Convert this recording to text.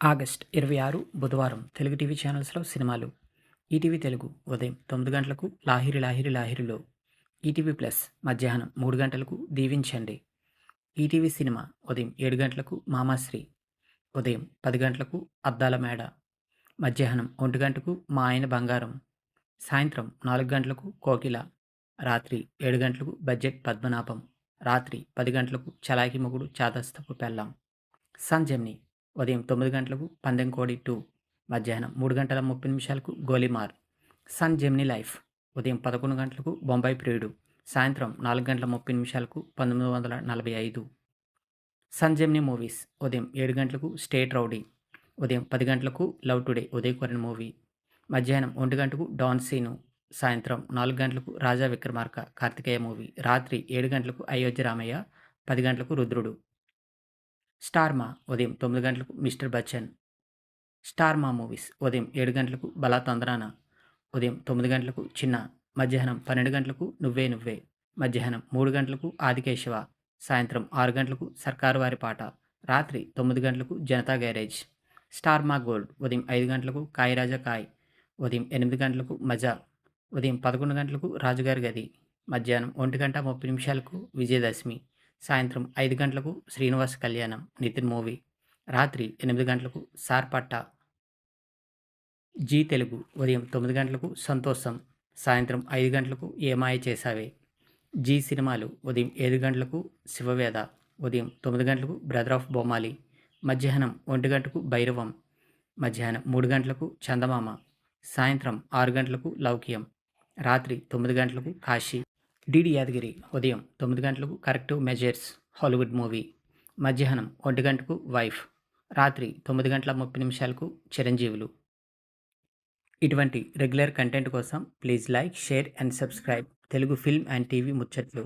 August 26 బుధవారం Telugu TV ఛానల్స్లో సినిమాలు. ఈటీవీ తెలుగు ఉదయం 9 గంటలకు లాహిరి లాహిరి లాహిరిలో, ఈటీవీ ప్లస్ మధ్యాహ్నం 3 గంటలకు దీవించండి, ఈటీవీ సినిమా ఉదయం 7 గంటలకు మామాశ్రీ, ఉదయం 10 గంటలకు అద్దాల మేడ, మధ్యాహ్నం 1 గంటకు మా ఆయన బంగారం, సాయంత్రం 4 గంటలకు కోకిల, రాత్రి 7 గంటలకు బడ్జెట్ పద్మనాభం, రాత్రి 10 గంటలకు చలాకి మొగుడు చాదస్తపు పెళ్ళాం. సన్ జెమిని ఉదయం 9 గంటలకు పందెం కోడి 2, మధ్యాహ్నం 3 గంటల 30 నిమిషాలకు గోలీమార్. సన్ జెమిని లైఫ్ ఉదయం 11 గంటలకు బొంబాయి ప్రియుడు, సాయంత్రం 4 గంటల 30 నిమిషాలకు 1945. సన్ జెమిని మూవీస్ ఉదయం 7 గంటలకు స్టేట్ రౌడీ, ఉదయం 10 గంటలకు లవ్ టుడే ఉదయ్ కొరన్ మూవీ, మధ్యాహ్నం 1 గంటకు డాన్ సీను, సాయంత్రం 4 గంటలకు రాజా విక్రమార్క కార్తికేయ మూవీ, రాత్రి 7 గంటలకు అయోధ్య రామయ్య, 10 గంటలకు రుద్రుడు. స్టార్ మా ఉదయం 9 గంటలకు మిస్టర్ బచ్చన్. స్టార్ మా మూవీస్ ఉదయం 7 గంటలకు బలా తందనాన, ఉదయం 9 గంటలకు చిన్న, మధ్యాహ్నం 12 గంటలకు నువ్వే నువ్వే, మధ్యాహ్నం 3 గంటలకు ఆదికేశవ, సాయంత్రం 6 గంటలకు సర్కారు వారి పాట, రాత్రి 9 గంటలకు జనతా గ్యారేజ్. స్టార్ మా గోల్డ్ ఉదయం 5 గంటలకు కాయ్ రాజా కాయ్, ఉదయం 8 గంటలకు మజా, ఉదయం 11 గంటలకు రాజుగారి గది, మధ్యాహ్నం 1 గంట 30 నిమిషాలకు విజయదశమి, సాయంత్రం 5 గంటలకు శ్రీనివాస్ కళ్యాణం నితిన్ మూవీ, రాత్రి 8 గంటలకు సార్పట్టా. జీ తెలుగు ఉదయం 9 గంటలకు సంతోషం, సాయంత్రం 5 గంటలకు ఏమాయ చేసావే. జీ సినిమాలు ఉదయం 7 గంటలకు శివవేద, ఉదయం 9 గంటలకు బ్రదర్ ఆఫ్ బొమ్మాలి, మధ్యాహ్నం 1 గంటకు భైరవం, మధ్యాహ్నం 3 గంటలకు చందమామ, సాయంత్రం 6 గంటలకు లౌక్యం, రాత్రి 9 గంటలకు కాశీ. డిడి యాదగిరి ఉదయం 9 గంటలకు కరెక్టివ్ మెజర్స్ హాలీవుడ్ మూవీ, మధ్యాహ్నం 1 గంటకు వైఫ్, రాత్రి 9 గంటల 30 నిమిషాలకు చిరంజీవులు. ఇటువంటి రెగ్యులర్ కంటెంట్ కోసం please like, share and subscribe Telugu film and TV ముచ్చట్లు.